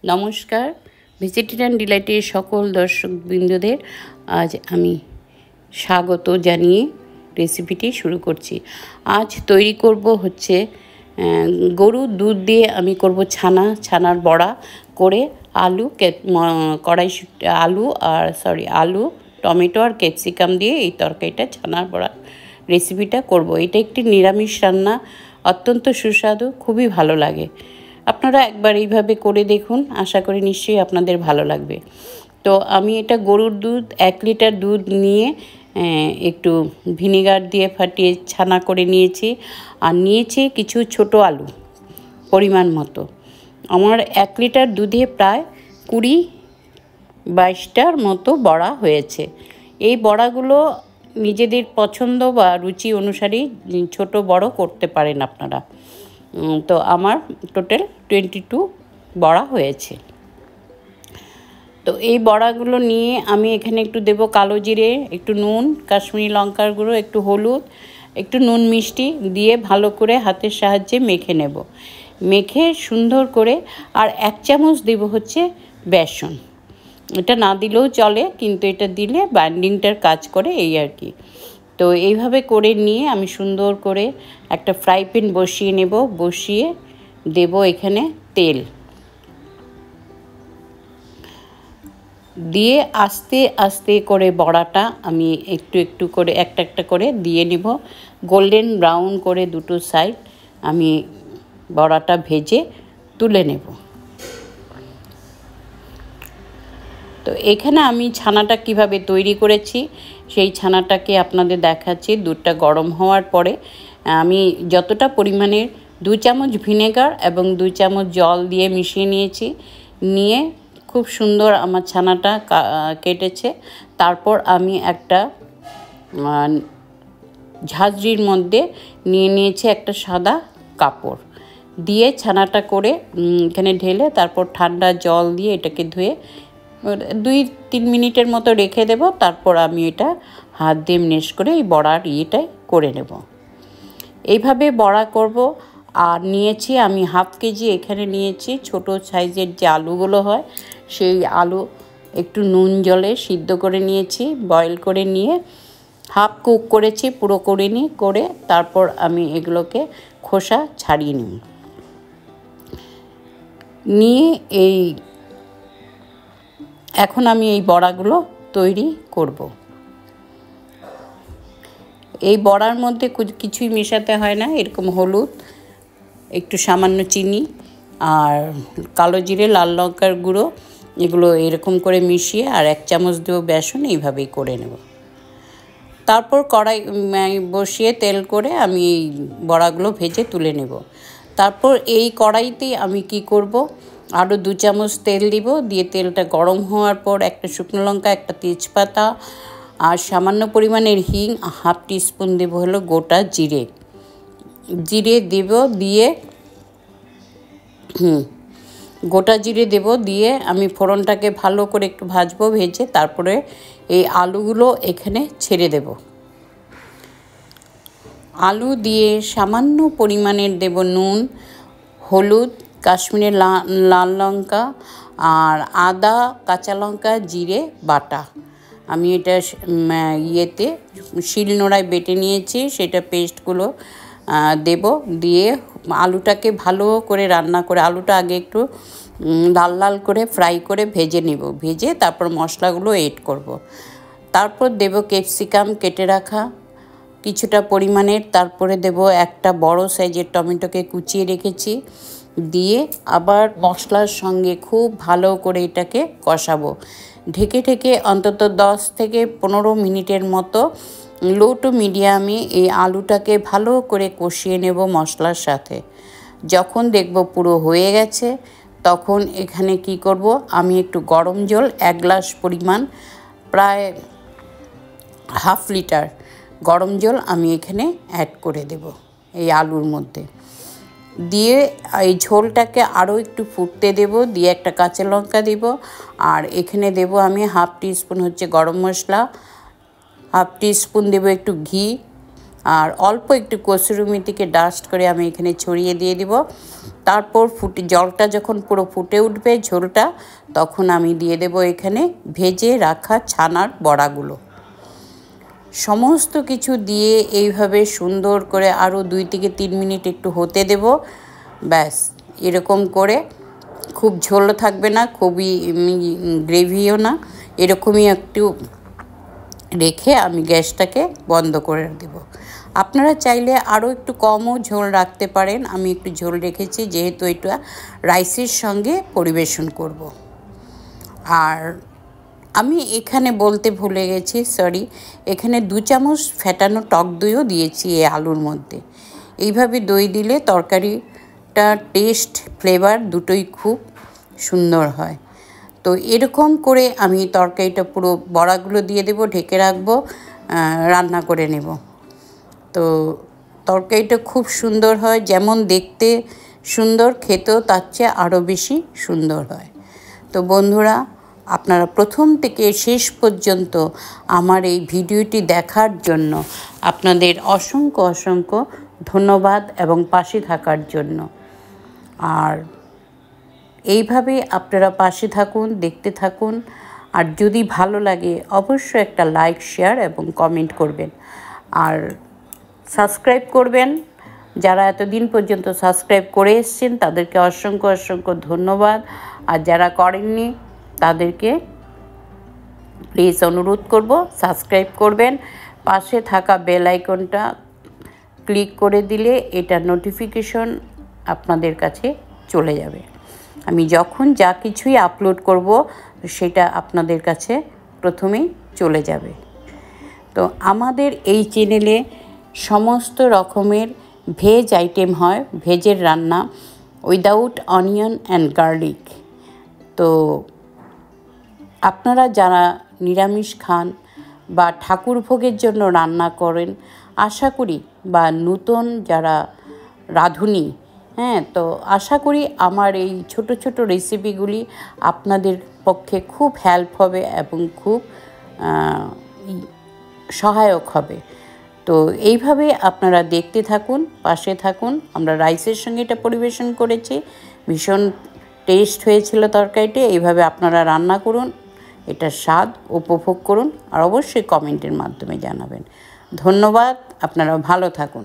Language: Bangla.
নমস্কার, ভেজিটেরিয়ান ডিলাইটের সকল দর্শকবৃন্দদের আজ আমি স্বাগত জানিয়ে রেসিপিটি শুরু করছি। আজ তৈরি করব হচ্ছে গরুর দুধ দিয়ে আমি করব ছানার বড়া করে আলু টমেটো আর ক্যাপসিকাম দিয়ে এই তরকারিটা ছানার বড়া রেসিপিটা করব। এটা একটি নিরামিষ রান্না, অত্যন্ত সুস্বাদু, খুবই ভালো লাগে। আপনারা একবার এইভাবে করে দেখুন, আশা করি নিশ্চয়ই আপনাদের ভালো লাগবে। তো আমি এটা গরুর দুধ 1 লিটার দুধ নিয়ে একটু ভিনেগার দিয়ে ফাটিয়ে ছানা করে নিয়েছি, আর নিয়েছি কিছু ছোট আলু পরিমাণ মতো। আমার 1 লিটার দুধে প্রায় 20-22টার মতো বড়া হয়েছে। এই বড়াগুলো নিজেদের পছন্দ বা রুচি অনুসারেই ছোট বড় করতে পারেন আপনারা। তো আমার টোটাল 22 বড়া হয়েছে। তো এই বড়াগুলো নিয়ে আমি এখানে একটু দেব কালো জিরে, একটু নুন, কাশ্মীরি লঙ্কার গুঁড়ো, একটু হলুদ, একটু নুন মিষ্টি দিয়ে ভালো করে হাতের সাহায্যে মেখে নেব। মেখে সুন্দর করে আর 1 চামচ দেব হচ্ছে বেসন। এটা না দিলেও চলে, কিন্তু এটা দিলে বাইন্ডিংটার কাজ করে, এই আর কি। তো এইভাবে করে নিয়ে আমি সুন্দর করে একটা ফ্রাই প্যান বসিয়ে নেব। বসিয়ে দেব এখানে তেল, দিয়ে আস্তে আস্তে করে বড়াটা আমি একটু একটু করে একটা করে দিয়ে নেব। গোল্ডেন ব্রাউন করে দুটো সাইড আমি বড়াটা ভেজে তুলে নেব। তো এখানে আমি ছানাটা কিভাবে তৈরি করেছি সেই ছানাটাকে আপনাদের দেখাচ্ছি। দুধটা গরম হওয়ার পরে আমি যতটা পরিমাণের 2 চামচ ভিনেগার এবং 2 চামচ জল দিয়ে মিশিয়ে নিয়েছি। নিয়ে খুব সুন্দর আমার ছানাটা কেটেছে। তারপর আমি একটা ঝাঁঝরির মধ্যে নিয়ে নিয়েছি একটা সাদা কাপড়, দিয়ে ছানাটা করে এখানে ঢেলে তারপর ঠান্ডা জল দিয়ে এটাকে ধুয়ে 2-3 মিনিটের মতো রেখে দেব। তারপর আমি এটা হাত দিয়ে মেশ করে এই বড়ার ইয়েটাই করে নেব। এইভাবে বড়া করব। আর নিয়েছি আমি 1/2 কেজি এখানে নিয়েছি ছোট সাইজের যে আলুগুলো হয়, সেই আলু একটু নুন জলে সিদ্ধ করে নিয়েছি, বয়েল করে নিয়ে হাফ কুক করেছি, পুরো করিনি। করে তারপর আমি এগুলোকে খোসা ছাড়িয়ে নিয়ে এখন আমি এই বড়াগুলো তৈরি করব। এই বড়ার মধ্যে কিছুই মেশাতে হয় না, এরকম হলুদ, একটু সামান্য চিনি আর কালো জিরে, লাল লঙ্কার গুঁড়ো, এগুলো এরকম করে মিশিয়ে আর 1 চামচ দেব বেসন, এইভাবেই করে নেব। তারপর কড়াই বসিয়ে তেল করে আমি এই বড়াগুলো ভেজে তুলে নেব। তারপর এই কড়াইতেই আমি কি করব, আরও 2 চামচ তেল দিব। দিয়ে তেলটা গরম হওয়ার পর একটা শুকনো লঙ্কা, একটা তেজপাতা আর সামান্য পরিমাণের হিং, 1/2 টিস্পুন দেব হলো গোটা জিরে দেব। দিয়ে গোটা জিরে দেব। দিয়ে আমি ফোড়নটাকে ভালো করে একটু ভাজবো। ভেজে তারপরে এই আলুগুলো এখানে ছেড়ে দেব। আলু দিয়ে সামান্য পরিমাণের দেব নুন, হলুদ, কাশ্মীরি লাল লঙ্কা আর আদা, কাঁচা লঙ্কা, জিরে বাটা। আমি এটা শিলনোড়ায় বেটে নিয়েছি, সেটা পেস্টগুলো দেব। দিয়ে আলুটাকে ভালো করে রান্না করে, আলুটা আগে একটু লাল লাল করে ফ্রাই করে ভেজে নেব। ভেজে তারপর মশলাগুলো এড করব। তারপর দেব ক্যাপসিকাম কেটে রাখা কিছুটা পরিমাণের। তারপরে দেব একটা বড় সাইজের টমেটোকে কুচিয়ে রেখেছি। দিয়ে আবার মশলার সঙ্গে খুব ভালো করে এটাকে কষাবো। ঢেকে অন্তত 10 থেকে 15 মিনিটের মতো লো টু মিডিয়ামে এই আলুটাকে ভালো করে কষিয়ে নেব মশলার সাথে। যখন দেখব পুরো হয়ে গেছে, তখন এখানে কি করব, আমি একটু গরম জল 1 গ্লাস পরিমাণ, প্রায় 1/2 লিটার গরম জল আমি এখানে অ্যাড করে দেব এই আলুর মধ্যে। দিয়ে এই ঝোলটাকে আরও একটু ফুটতে দেব। দিয়ে একটা কাঁচা লঙ্কা দেব। আর এখানে দেব আমি 1/2 টিস্পুন হচ্ছে গরম মশলা, 1/2 টিস্পুন দেব একটু ঘি, আর অল্প একটু কসুরি মেথিকে ডাস্ট করে আমি এখানে ছড়িয়ে দিয়ে দিব। তারপর জলটা যখন পুরো ফুটে উঠবে ঝোলটা, তখন আমি দিয়ে দেব এখানে ভেজে রাখা ছানার বড়াগুলো। সমস্ত কিছু দিয়ে এইভাবে সুন্দর করে আরও 2 থেকে 3 মিনিট একটু হতে দেব। ব্যাস, এরকম করে, খুব ঝোল থাকবে না, খুবই গ্রেভিও না, এরকমই একটু রেখে আমি গ্যাসটাকে বন্ধ করে দেব। আপনারা চাইলে আরও একটু কমও ঝোল রাখতে পারেন। আমি একটু ঝোল রেখেছি যেহেতু এটা রাইসের সঙ্গে পরিবেশন করব। আর আমি এখানে বলতে ভুলে গেছি, সরি, এখানে 2 চামচ ফেটানো টক দইও দিয়েছি এই আলুর মধ্যে। এইভাবে দই দিলে তরকারিটা টেস্ট, ফ্লেভার দুটোই খুব সুন্দর হয়। তো এরকম করে আমি তরকারিটা পুরো বড়াগুলো দিয়ে দেব, ঢেকে রাখবো, রান্না করে নেব। তো তরকারিটা খুব সুন্দর হয়, যেমন দেখতে সুন্দর, খেতেও তার চেয়ে আরও বেশি সুন্দর হয়। তো বন্ধুরা, আপনারা প্রথম থেকে শেষ পর্যন্ত আমার এই ভিডিওটি দেখার জন্য আপনাদের অসংখ্য অসংখ্য ধন্যবাদ এবং পাশে থাকার জন্য। আর এইভাবে আপনারা পাশে থাকুন, দেখতে থাকুন। আর যদি ভালো লাগে অবশ্যই একটা লাইক, শেয়ার এবং কমেন্ট করবেন। আর সাবস্ক্রাইব করবেন। যারা এতদিন পর্যন্ত সাবস্ক্রাইব করে এসেছেন তাদেরকে অসংখ্য অসংখ্য ধন্যবাদ। আর যারা করেননি তাদেরকে প্লিজ অনুরোধ করব, সাবস্ক্রাইব করবেন। পাশে থাকা বেল আইকনটা ক্লিক করে দিলে এটা নোটিফিকেশন আপনাদের কাছে চলে যাবে। আমি যখন যা কিছুই আপলোড করব সেটা আপনাদের কাছে প্রথমেই চলে যাবে। তো আমাদের এই চ্যানেলে সমস্ত রকমের ভেজ আইটেম হয়, ভেজের রান্না উইদাউট অনিয়ন অ্যান্ড গার্লিক। তো আপনারা যারা নিরামিষ খান বা ঠাকুর ভোগের জন্য রান্না করেন, আশা করি, বা নূতন যারা রাঁধুনি, তো আশা করি আমার এই ছোট ছোট রেসিপিগুলি আপনাদের পক্ষে খুব হেল্প হবে এবং খুব সহায়ক হবে। তো এইভাবে আপনারা দেখতে থাকুন, পাশে থাকুন। আমরা রাইসের সঙ্গে এটা পরিবেশন করেছি, ভীষণ টেস্ট হয়েছিল তরকারিটি। এইভাবে আপনারা রান্না করুন, এটার স্বাদ উপভোগ করুন, আর অবশ্যই কমেন্টের মাধ্যমে জানাবেন। ধন্যবাদ, আপনারা ভালো থাকুন।